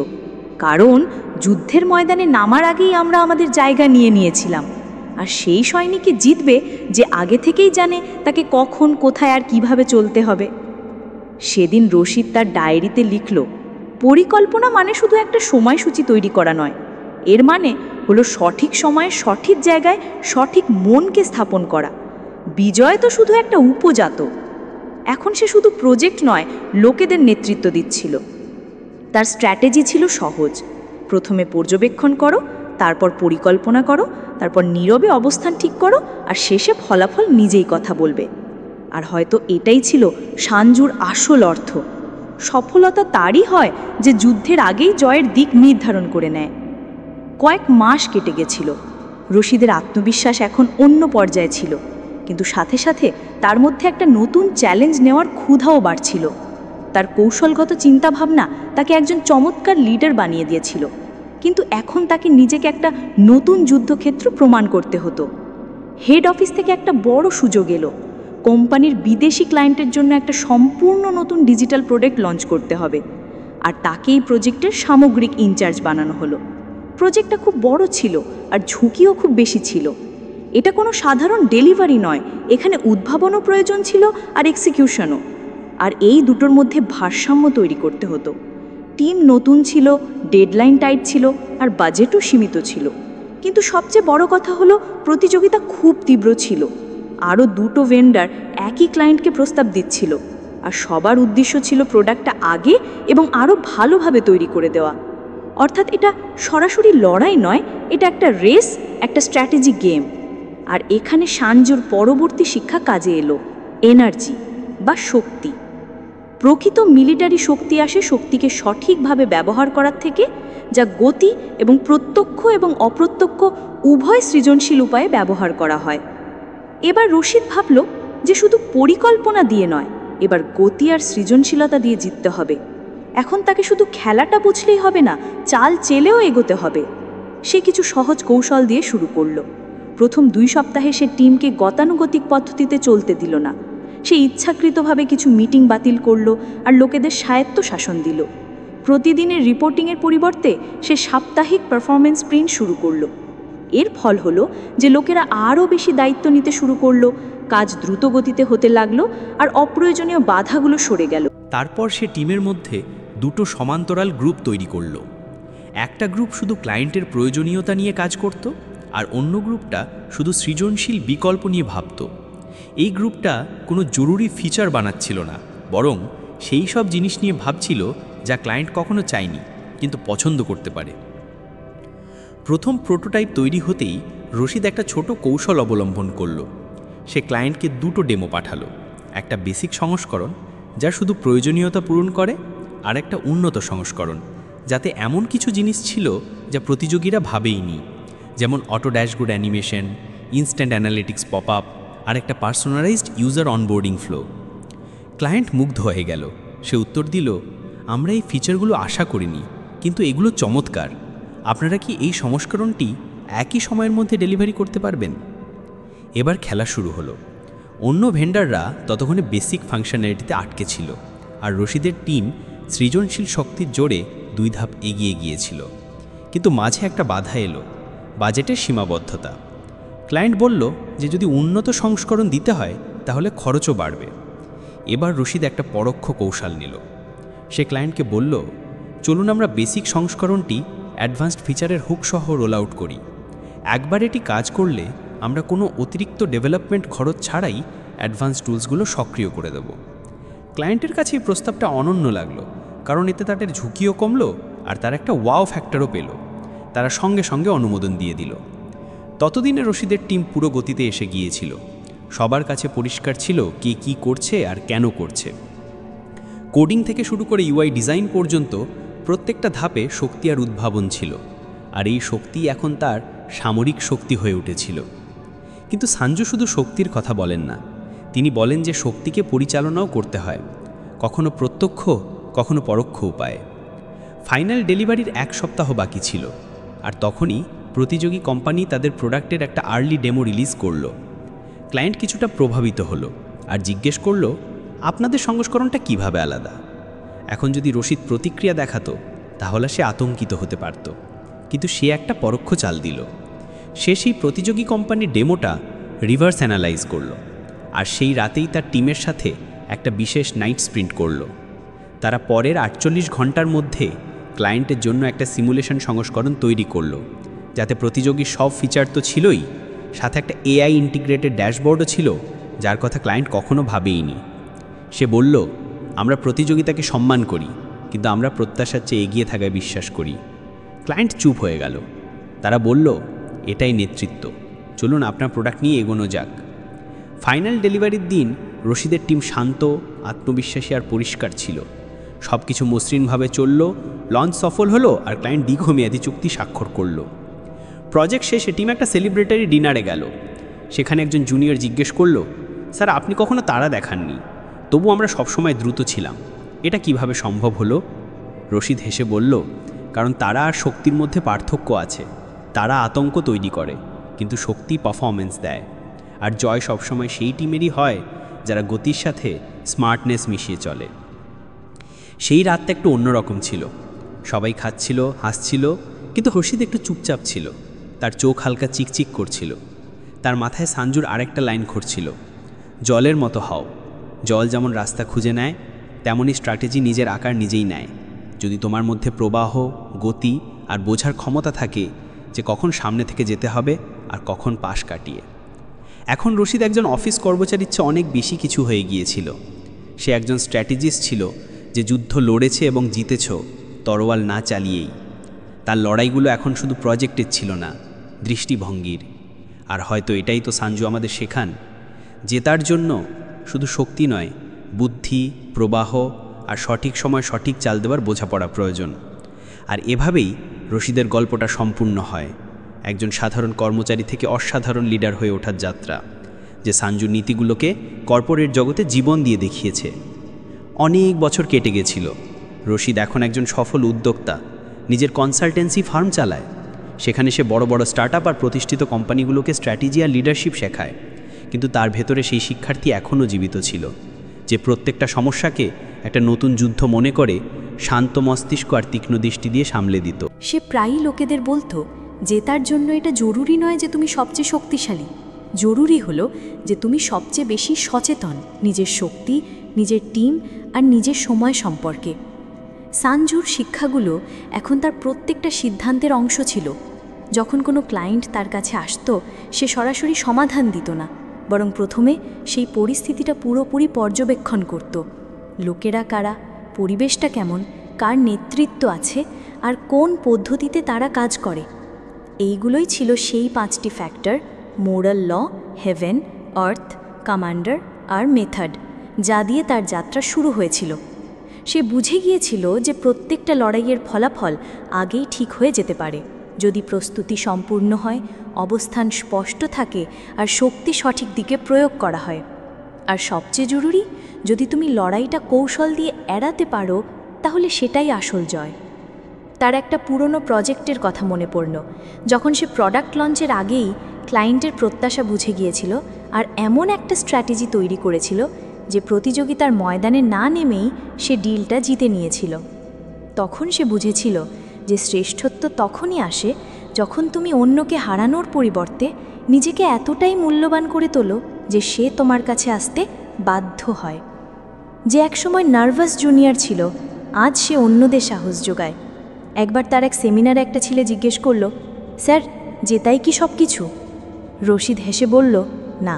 কারণ যুদ্ধের ময়দানে নামার আগেই আমরা আমাদের জায়গা নিয়ে নিয়েছিলাম, আর সেই সৈনিকই জিতবে যে আগে থেকেই জানে তাকে কখন, কোথায় আর কিভাবে চলতে হবে। সেদিন রশিদ তার ডায়েরিতে লিখল, পরিকল্পনা মানে শুধু একটা সময়সূচি তৈরি করা নয়, এর মানে হলো সঠিক সময়ে সঠিক জায়গায় সঠিক মনকে স্থাপন করা। বিজয় তো শুধু একটা উপজাত। এখন সে শুধু প্রজেক্ট নয়, লোকেদের নেতৃত্ব দিচ্ছিল। তার স্ট্র্যাটেজি ছিল সহজ, প্রথমে পর্যবেক্ষণ করো, তারপর পরিকল্পনা করো, তারপর নীরবে অবস্থান ঠিক করো, আর শেষে ফলাফল নিজেই কথা বলবে। আর হয়তো এটাই ছিল সানজুর আসল অর্থ। সফলতা তারই হয় যে যুদ্ধের আগেই জয়ের দিক নির্ধারণ করে নেয়। কয়েক মাস কেটে গেছিল। রশিদের আত্মবিশ্বাস এখন অন্য পর্যায়ে ছিল, কিন্তু সাথে সাথে তার মধ্যে একটা নতুন চ্যালেঞ্জ নেওয়ার ক্ষুধাও বাড়ছিল। তার কৌশলগত চিন্তাভাবনা তাকে একজন চমৎকার লিডার বানিয়ে দিয়েছিল, কিন্তু এখন তাকে নিজেকে একটা নতুন যুদ্ধক্ষেত্র প্রমাণ করতে হতো। হেড অফিস থেকে একটা বড় সুযোগ এলো। কোম্পানির বিদেশি ক্লায়েন্টের জন্য একটা সম্পূর্ণ নতুন ডিজিটাল প্রোডাক্ট লঞ্চ করতে হবে, আর তাকে এই প্রজেক্টের সামগ্রিক ইনচার্জ বানানো হলো। প্রজেক্টটা খুব বড় ছিল আর ঝুঁকিও খুব বেশি ছিল। এটা কোনো সাধারণ ডেলিভারি নয়, এখানে উদ্ভাবনও প্রয়োজন ছিল আর এক্সিকিউশনও। আর এই দুটোর মধ্যে ভারসাম্য তৈরি করতে হতো। টিম নতুন ছিল, ডেডলাইন টাইট ছিল, আর বাজেটও সীমিত ছিল। কিন্তু সবচেয়ে বড় কথা হলো প্রতিযোগিতা খুব তীব্র ছিল। আরও দুটো ভেন্ডার একই ক্লায়েন্টকে প্রস্তাব দিচ্ছিল, আর সবার উদ্দেশ্য ছিল প্রোডাক্টটা আগে এবং আরও ভালোভাবে তৈরি করে দেওয়া। অর্থাৎ এটা সরাসরি লড়াই নয়, এটা একটা রেস, একটা স্ট্র্যাটেজি গেম। আর এখানে সানজুর পরবর্তী শিক্ষা কাজে এলো, এনার্জি বা শক্তি। প্রকৃত মিলিটারি শক্তি আসে শক্তিকে সঠিকভাবে ব্যবহার করার থেকে, যা গতি এবং প্রত্যক্ষ এবং অপ্রত্যক্ষ উভয় সৃজনশীল উপায়ে ব্যবহার করা হয়। এবার রশিদ ভাবল যে শুধু পরিকল্পনা দিয়ে নয়, এবার গতি আর সৃজনশীলতা দিয়ে জিততে হবে। এখন তাকে শুধু খেলাটা বুঝলেই হবে না, চাল চেলেও এগোতে হবে। সে কিছু সহজ কৌশল দিয়ে শুরু করলো। প্রথম 2 সপ্তাহে সে টিমকে গতানুগতিক পদ্ধতিতে চলতে দিল না। সে ইচ্ছাকৃতভাবে কিছু মিটিং বাতিল করলো আর লোকেদের স্বায়ত্ত শাসন দিল। প্রতিদিনের রিপোর্টিংয়ের পরিবর্তে সে সাপ্তাহিক পারফরমেন্স স্প্রিন্ট শুরু করলো। এর ফল হলো যে লোকেরা আরও বেশি দায়িত্ব নিতে শুরু করলো, কাজ দ্রুত গতিতে হতে লাগলো, আর অপ্রয়োজনীয় বাধাগুলো সরে গেল। তারপর সে টিমের মধ্যে 2টো সমান্তরাল গ্রুপ তৈরি করল। একটা গ্রুপ শুধু ক্লায়েন্টের প্রয়োজনীয়তা নিয়ে কাজ করত, আর অন্য গ্রুপটা শুধু সৃজনশীল বিকল্প নিয়ে ভাবত। এই গ্রুপটা কোনো জরুরি ফিচার বানাচ্ছিল না, বরং সেই সব জিনিস নিয়ে ভাবছিল যা ক্লায়েন্ট কখনো চায়নি কিন্তু পছন্দ করতে পারে। প্রথম প্রোটোটাইপ তৈরি হতেই রশিদ একটা ছোট কৌশল অবলম্বন করল। সে ক্লায়েন্টকে 2টো ডেমো পাঠালো, একটা বেসিক সংস্করণ যা শুধু প্রয়োজনীয়তা পূরণ করে, আর একটা উন্নত সংস্করণ যাতে এমন কিছু জিনিস ছিল যা প্রতিযোগীরা ভাবেইনি, যেমন auto dashboard animation, instant analytics pop up, আর একটা personalised user onboarding flow. Client মুগ্ধ হয়ে গেল। সে উত্তর দিল, আমরা এই ফিচারগুলো আশা করিনি, কিন্তু এগুলো চমৎকার। আপনারা কি এই সংস্করণটি একই সময়ের মধ্যে ডেলিভারি করতে পারবেন? এবার খেলা শুরু হলো। অন্য ভেন্ডাররা ততক্ষণে বেসিক ফাংশনালিটিতে আটকে ছিল, আর রশিদের টিম সৃজনশীল শক্তির জোরে 2 ধাপ এগিয়ে গিয়েছিল। কিন্তু মাঝে একটা বাধা এলো, বাজেটের সীমাবদ্ধতা। ক্লায়েন্ট বলল যে যদি উন্নত সংস্করণ দিতে হয় তাহলে খরচও বাড়বে। এবার রশিদ একটা পরোক্ষ কৌশল নিল। সে ক্লায়েন্টকে বলল, চলুন আমরা বেসিক সংস্করণটি অ্যাডভান্সড ফিচারের হুক সহ রোল আউট করি। একবার এটি কাজ করলে আমরা কোনো অতিরিক্ত ডেভেলপমেন্ট খরচ ছাড়াই অ্যাডভান্স টুলসগুলো সক্রিয় করে দেব। ক্লায়েন্টের কাছে এই প্রস্তাবটা অনন্য লাগলো, কারণ এতে তাদের ঝুঁকিও কমলো আর তার একটা ওয়াও ফ্যাক্টরও পেল। তারা সঙ্গে সঙ্গে অনুমোদন দিয়ে দিল। ততদিনে রশিদের টিম পুরো গতিতে এসে গিয়েছিল। সবার কাছে পরিষ্কার ছিল কে কী করছে আর কেন করছে। কোডিং থেকে শুরু করে ইউআই ডিজাইন পর্যন্ত প্রত্যেকটা ধাপে শক্তি আর উদ্ভাবন ছিল, আর এই শক্তি এখন তার সামরিক শক্তি হয়ে উঠেছিল। কিন্তু সানজু শুধু শক্তির কথা বলেন না, তিনি বলেন যে শক্তিকে পরিচালনাও করতে হয়, কখনো প্রত্যক্ষ, কখনো পরোক্ষ উপায়ে। ফাইনাল ডেলিভারির 1 সপ্তাহ বাকি ছিল, আর তখনই প্রতিযোগী কোম্পানি তাদের প্রোডাক্টের একটা আর্লি ডেমো রিলিজ করল। ক্লায়েন্ট কিছুটা প্রভাবিত হলো আর জিজ্ঞেস করল, আপনাদের সংস্করণটা কিভাবে আলাদা? এখন যদি রশিদ প্রতিক্রিয়া দেখাতো তাহলে সে আতঙ্কিত হতে পারত, কিন্তু সে একটা পরোক্ষ চাল দিল। সে সেই প্রতিযোগী কোম্পানির ডেমোটা রিভার্স অ্যানালাইজ করল, আর সেই রাতেই তার টিমের সাথে একটা বিশেষ নাইট স্প্রিন্ট করল। তারা পরের 48 ঘন্টার মধ্যে ক্লায়েন্টের জন্য একটা সিমুলেশন সংস্করণ তৈরি করল, যাতে প্রতিযোগীর সব ফিচার তো ছিলই, সাথে একটা এআই ইন্টিগ্রেটেড ড্যাশবোর্ডও ছিল, যার কথা ক্লায়েন্ট কখনো ভাবেইনি। সে বলল, আমরা প্রতিযোগিতাকে সম্মান করি, কিন্তু আমরা প্রত্যাশার চেয়ে এগিয়ে থাকায় বিশ্বাস করি। ক্লায়েন্ট চুপ হয়ে গেল। তারা বলল, এটাই নেতৃত্ব, চলুন আপনার প্রোডাক্ট নিয়ে এগোনো যাক। ফাইনাল ডেলিভারির দিন রশিদের টিম শান্ত, আত্মবিশ্বাসী আর পরিষ্কার ছিল। সব কিছু মসৃণভাবে চলল, লঞ্চ সফল হলো আর ক্লায়েন্ট দীর্ঘমেয়াদী চুক্তি স্বাক্ষর করল। প্রজেক্ট শেষে টিম একটা সেলিব্রেটারি ডিনারে গেল। সেখানে একজন জুনিয়র জিজ্ঞেস করলো, স্যার আপনি কখনো তারা দেখাননি, তবু আমরা সবসময় দ্রুত ছিলাম, এটা কিভাবে সম্ভব হলো? রশিদ হেসে বলল, কারণ তারা আর শক্তির মধ্যে পার্থক্য আছে। তারা আতঙ্ক তৈরি করে, কিন্তু শক্তি পারফরমেন্স দেয়। আর জয় সবসময় সেই টিমেরই হয় যারা গতির সাথে স্মার্টনেস মিশিয়ে চলে। সেই রাতটা একটু অন্যরকম ছিল। সবাই খাচ্ছিল, হাসছিল, কিন্তু রশিদ একটু চুপচাপ ছিল। তার চোখ হালকা চিকচিক করছিল। তার মাথায় সঞ্জুর আরেকটা লাইন ঘুরছিল, জলের মতো হও। জল যেমন রাস্তা খুঁজে নেয়, তেমনই স্ট্র্যাটেজি নিজের আকার নিজেই নেয়। যদি তোমার মধ্যে প্রবাহ, গতি আর বোঝার ক্ষমতা থাকে যে কখন সামনে থেকে যেতে হবে আর কখন পাশ কাটিয়ে। এখন রশিদ একজন অফিস কর্মচারীর চেয়ে অনেক বেশি কিছু হয়ে গিয়েছিল। সে একজন স্ট্র্যাটেজিস্ট ছিল যে যুদ্ধ লড়েছে এবং জিতেছ তরোয়াল না চালিয়েই। তার লড়াইগুলো এখন শুধু প্রজেক্টের ছিল না, দৃষ্টিভঙ্গির। আর হয়তো এটাই তো সঞ্জু আমাদের শেখান, জেতার জন্য শুধু শক্তি নয়, বুদ্ধি, প্রবাহ আর সঠিক সময় সঠিক চাল দেওয়ার বোঝাপড়া প্রয়োজন। আর এভাবেই রশিদের গল্পটা সম্পূর্ণ হয়, একজন সাধারণ কর্মচারী থেকে অসাধারণ লিডার হয়ে ওঠার যাত্রা, যে সঞ্জুর নীতিগুলোকে কর্পোরেট জগতে জীবন দিয়ে দেখিয়েছে। অনেক বছর কেটে গেছিল। রশিদ এখন একজন সফল উদ্যোক্তা, নিজের কনসালটেন্সি ফার্ম চালায়। সেখানে সে বড় বড় স্টার্টআপ আর প্রতিষ্ঠিত কোম্পানিগুলোকে স্ট্র্যাটেজি আর লিডারশিপ শেখায়। কিন্তু তার ভেতরে সেই শিক্ষার্থী এখনও জীবিত ছিল, যে প্রত্যেকটা সমস্যাকে একটা নতুন যুদ্ধ মনে করে শান্ত মস্তিষ্ক আর তীক্ষ্ণ দৃষ্টি দিয়ে সামলে দিত। সে প্রায়ই লোকেদের বলতো, জেতার জন্য এটা জরুরি নয় যে তুমি সবচেয়ে শক্তিশালী, জরুরি হলো যে তুমি সবচেয়ে বেশি সচেতন নিজের শক্তি, নিজের টিম আর নিজের সময় সম্পর্কে। সঞ্জুর শিক্ষাগুলো এখন তার প্রত্যেকটা সিদ্ধান্তের অংশ ছিল। যখন কোনো ক্লায়েন্ট তার কাছে আসতো, সে সরাসরি সমাধান দিত না, বরং প্রথমে সেই পরিস্থিতিটা পুরোপুরি পর্যবেক্ষণ করত। লোকেরা কারা, পরিবেশটা কেমন, কার নেতৃত্ব আছে আর কোন পদ্ধতিতে তারা কাজ করে। এইগুলোই ছিল সেই 5টি ফ্যাক্টর: মোরাল ল, হেভেন, আর্থ, কমান্ডার আর মেথড, যা দিয়ে তার যাত্রা শুরু হয়েছিল। সে বুঝে গিয়েছিল যে প্রত্যেকটা লড়াইয়ের ফলাফল আগেই ঠিক হয়ে যেতে পারে, যদি প্রস্তুতি সম্পূর্ণ হয়, অবস্থান স্পষ্ট থাকে আর শক্তি সঠিক দিকে প্রয়োগ করা হয়। আর সবচেয়ে জরুরি, যদি তুমি লড়াইটা কৌশল দিয়ে এড়াতে পারো, তাহলে সেটাই আসল জয়। তার একটা পুরনো প্রজেক্টের কথা মনে পড়ল, যখন সে প্রোডাক্ট লঞ্চের আগেই ক্লায়েন্টের প্রত্যাশা বুঝে গিয়েছিল আর এমন একটা স্ট্র্যাটেজি তৈরি করেছিল যে প্রতিযোগিতার ময়দানে না নেমেই সে ডিলটা জিতে নিয়েছিল। তখন সে বুঝেছিল যে শ্রেষ্ঠত্ব তখনই আসে যখন তুমি অন্যকে হারানোর পরিবর্তে নিজেকে এতটাই মূল্যবান করে তোলো যে সে তোমার কাছে আসতে বাধ্য হয়। যে একসময় নার্ভাস জুনিয়র ছিল, আজ সে অন্যদের সাহস যোগায়। একবার তার এক সেমিনারে একটা ছেলে জিজ্ঞেস করল, স্যার, জেতাই কি সব কিছু? রশিদ হেসে বলল, না,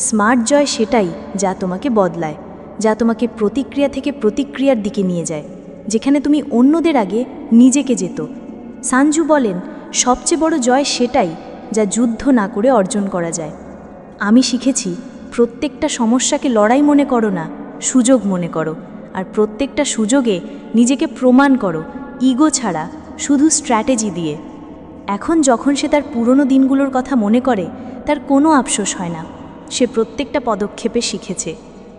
স্মার্ট জয় সেটাই যা তোমাকে বদলায়, যা তোমাকে প্রতিক্রিয়া থেকে প্রতিক্রিয়ার দিকে নিয়ে যায়, যেখানে তুমি অন্যদের আগে নিজেকে যেত। সঞ্জু বলেন, সবচেয়ে বড় জয় সেটাই যা যুদ্ধ না করে অর্জন করা যায়। আমি শিখেছি, প্রত্যেকটা সমস্যাকে লড়াই মনে করো না, সুযোগ মনে করো, আর প্রত্যেকটা সুযোগে নিজেকে প্রমাণ করো, ইগো ছাড়া, শুধু স্ট্র্যাটেজি দিয়ে। এখন যখন সে তার পুরনো দিনগুলোর কথা মনে করে, তার কোনো আফসোস হয় না। সে প্রত্যেকটা পদক্ষেপে শিখেছে,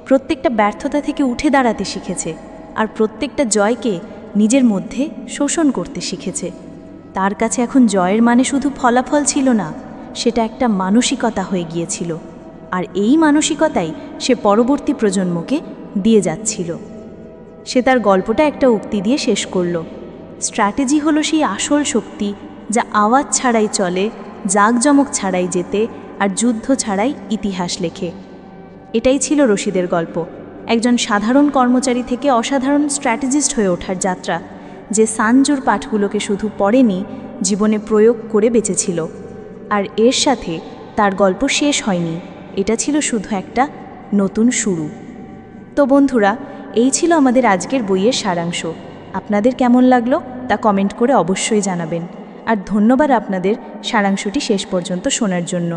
প্রত্যেকটা ব্যর্থতা থেকে উঠে দাঁড়াতে শিখেছে, আর প্রত্যেকটা জয়কে নিজের মধ্যে শোষণ করতে শিখেছে। তার কাছে এখন জয়ের মানে শুধু ফলাফল ছিল না, সেটা একটা মানসিকতা হয়ে গিয়েছিল। আর এই মানসিকতাই সে পরবর্তী প্রজন্মকে দিয়ে যাচ্ছিল। সে তার গল্পটা একটা উক্তি দিয়ে শেষ করল, স্ট্র্যাটেজি হলো সেই আসল শক্তি যা আওয়াজ ছাড়াই চলে, জাঁকজমক ছাড়াই যেতে আর যুদ্ধ ছাড়াই ইতিহাস লেখে। এটাই ছিল রশিদের গল্প, একজন সাধারণ কর্মচারী থেকে অসাধারণ স্ট্র্যাটেজিস্ট হয়ে ওঠার যাত্রা, যে সঞ্জুর পাঠগুলোকে শুধু পড়েনি, জীবনে প্রয়োগ করে বেঁচেছিল। আর এর সাথে তার গল্প শেষ হয়নি, এটা ছিল শুধু একটা নতুন শুরু। তো বন্ধুরা, এই ছিল আমাদের আজকের বইয়ের সারাংশ। আপনাদের কেমন লাগলো তা তা কমেন্ট করে অবশ্যই জানাবেন। আর ধন্যবাদ আপনাদের সারাংশটি শেষ পর্যন্ত শোনার জন্য।